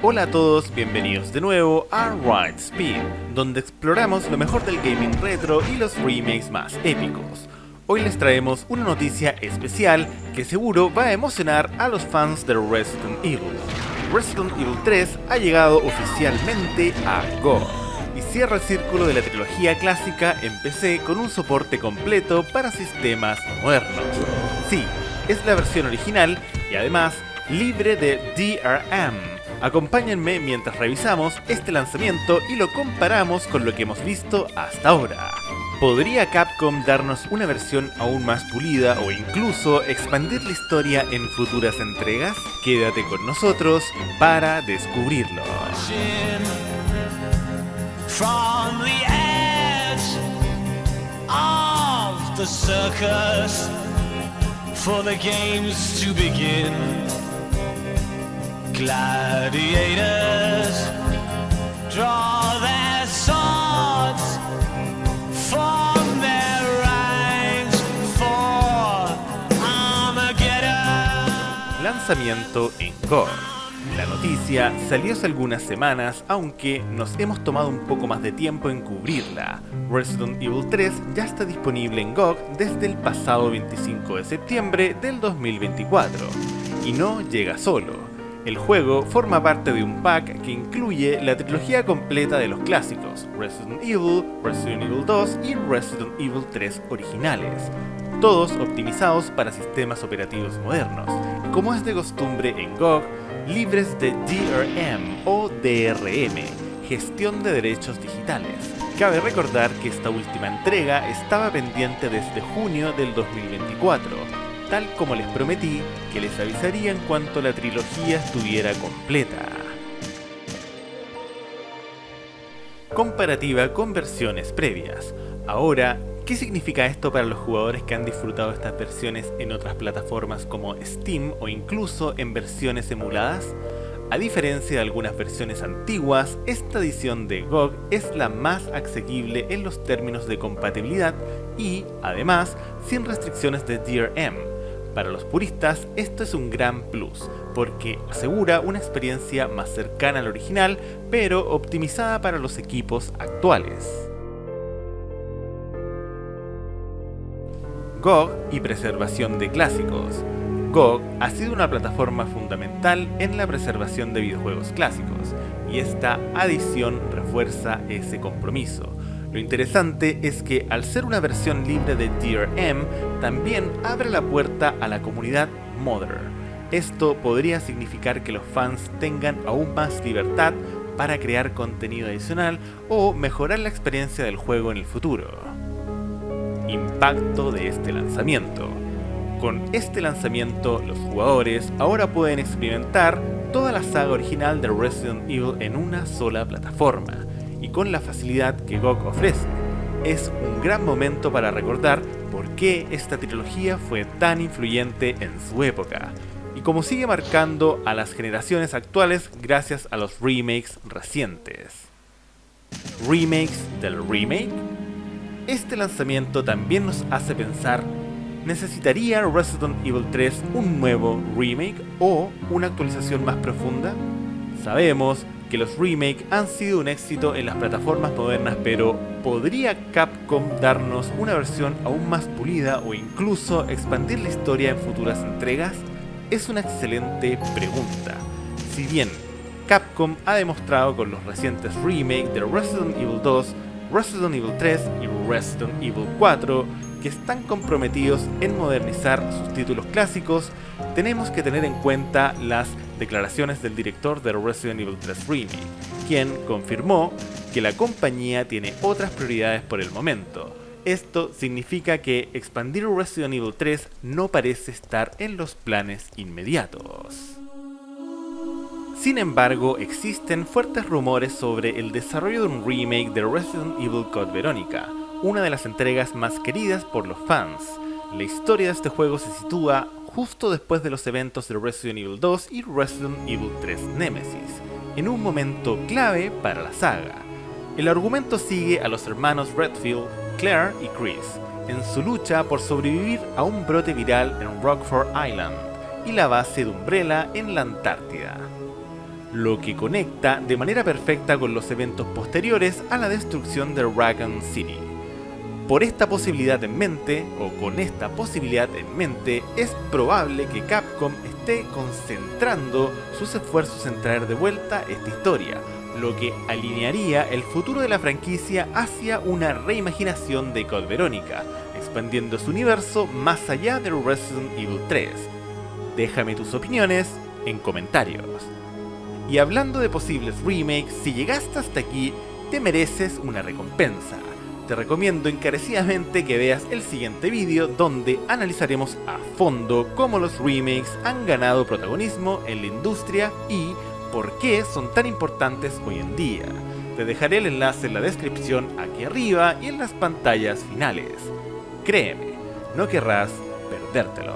Hola a todos, bienvenidos de nuevo a Ride Speed, donde exploramos lo mejor del gaming retro y los remakes más épicos. Hoy les traemos una noticia especial que seguro va a emocionar a los fans de Resident Evil. Resident Evil 3 ha llegado oficialmente a GOG y cierra el círculo de la trilogía clásica en PC con un soporte completo para sistemas modernos. Sí, es la versión original y además libre de DRM. Acompáñenme mientras revisamos este lanzamiento y lo comparamos con lo que hemos visto hasta ahora. ¿Podría Capcom darnos una versión aún más pulida o incluso expandir la historia en futuras entregas? Quédate con nosotros para descubrirlo. From the edge of the circus for the games to begin. Gladiators draw their swords, form their ranks for Armageddon. Lanzamiento en GOG. La noticia salió hace algunas semanas, aunque nos hemos tomado un poco más de tiempo en cubrirla. Resident Evil 3 ya está disponible en GOG desde el pasado 25 de septiembre del 2024. Y no llega solo. El juego forma parte de un pack que incluye la trilogía completa de los clásicos, Resident Evil, Resident Evil 2 y Resident Evil 3 originales, todos optimizados para sistemas operativos modernos, como es de costumbre en GOG, libres de DRM o DRM, gestión de derechos digitales. Cabe recordar que esta última entrega estaba pendiente desde junio del 2024, tal como les prometí que les avisaría en cuanto la trilogía estuviera completa. Comparativa con versiones previas. Ahora, ¿qué significa esto para los jugadores que han disfrutado estas versiones en otras plataformas como Steam o incluso en versiones emuladas? A diferencia de algunas versiones antiguas, esta edición de GOG es la más asequible en los términos de compatibilidad y, además, sin restricciones de DRM. Para los puristas, esto es un gran plus, porque asegura una experiencia más cercana al original, pero optimizada para los equipos actuales. GOG y preservación de clásicos. GOG ha sido una plataforma fundamental en la preservación de videojuegos clásicos, y esta adición refuerza ese compromiso. Lo interesante es que al ser una versión libre de DRM, también abre la puerta a la comunidad modder. Esto podría significar que los fans tengan aún más libertad para crear contenido adicional o mejorar la experiencia del juego en el futuro. Impacto de este lanzamiento. Con este lanzamiento, los jugadores ahora pueden experimentar toda la saga original de Resident Evil en una sola plataforma. Y con la facilidad que GOG ofrece, es un gran momento para recordar por qué esta trilogía fue tan influyente en su época, y cómo sigue marcando a las generaciones actuales gracias a los remakes recientes. ¿Remakes del remake? Este lanzamiento también nos hace pensar, ¿necesitaría Resident Evil 3 un nuevo remake o una actualización más profunda? Sabemos que los remakes han sido un éxito en las plataformas modernas, pero ¿podría Capcom darnos una versión aún más pulida o incluso expandir la historia en futuras entregas? Es una excelente pregunta. Si bien Capcom ha demostrado con los recientes remakes de Resident Evil 2, Resident Evil 3 y Resident Evil 4 que están comprometidos en modernizar sus títulos clásicos, tenemos que tener en cuenta las declaraciones del director de Resident Evil 3 Remake, quien confirmó que la compañía tiene otras prioridades por el momento. Esto significa que expandir Resident Evil 3 no parece estar en los planes inmediatos. Sin embargo, existen fuertes rumores sobre el desarrollo de un remake de Resident Evil Code Veronica, una de las entregas más queridas por los fans. La historia de este juego se sitúa justo después de los eventos de Resident Evil 2 y Resident Evil 3 Nemesis, en un momento clave para la saga. El argumento sigue a los hermanos Redfield, Claire y Chris, en su lucha por sobrevivir a un brote viral en Rockford Island y la base de Umbrella en la Antártida. lo que conecta de manera perfecta con los eventos posteriores a la destrucción de Raccoon City. Por esta posibilidad en mente, o con esta posibilidad en mente, es probable que Capcom esté concentrando sus esfuerzos en traer de vuelta esta historia, lo que alinearía el futuro de la franquicia hacia una reimaginación de Code Veronica, expandiendo su universo más allá de Resident Evil 3. Déjame tus opiniones en comentarios. Y hablando de posibles remakes, si llegaste hasta aquí, te mereces una recompensa. Te recomiendo encarecidamente que veas el siguiente vídeo donde analizaremos a fondo cómo los remakes han ganado protagonismo en la industria y por qué son tan importantes hoy en día. Te dejaré el enlace en la descripción aquí arriba y en las pantallas finales. Créeme, no querrás perdértelo.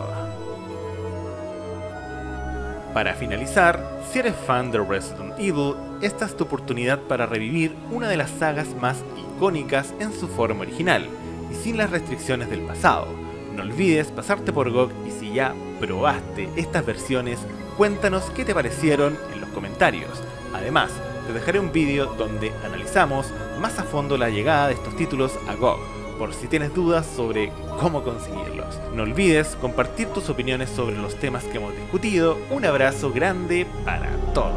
Para finalizar, si eres fan de Resident Evil, esta es tu oportunidad para revivir una de las sagas más icónicas en su forma original y sin las restricciones del pasado. No olvides pasarte por GOG y si ya probaste estas versiones, cuéntanos qué te parecieron en los comentarios. Además, te dejaré un vídeo donde analizamos más a fondo la llegada de estos títulos a GOG, por si tienes dudas sobre cómo conseguirlos. No olvides compartir tus opiniones sobre los temas que hemos discutido. Un abrazo grande para todos.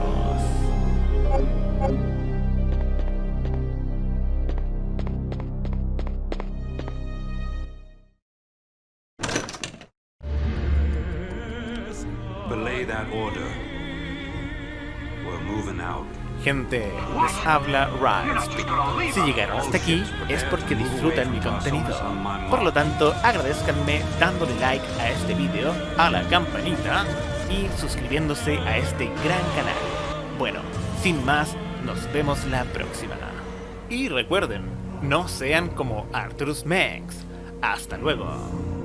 Belay that order. We're moving out. Gente, les habla Rilespeed. Si llegaron hasta aquí es porque disfrutan mi contenido. Por lo tanto, agradezcanme dándole like a este video, a la campanita y suscribiéndose a este gran canal. Bueno, sin más, nos vemos la próxima. Y recuerden, no sean como Arturus Mengs. Hasta luego.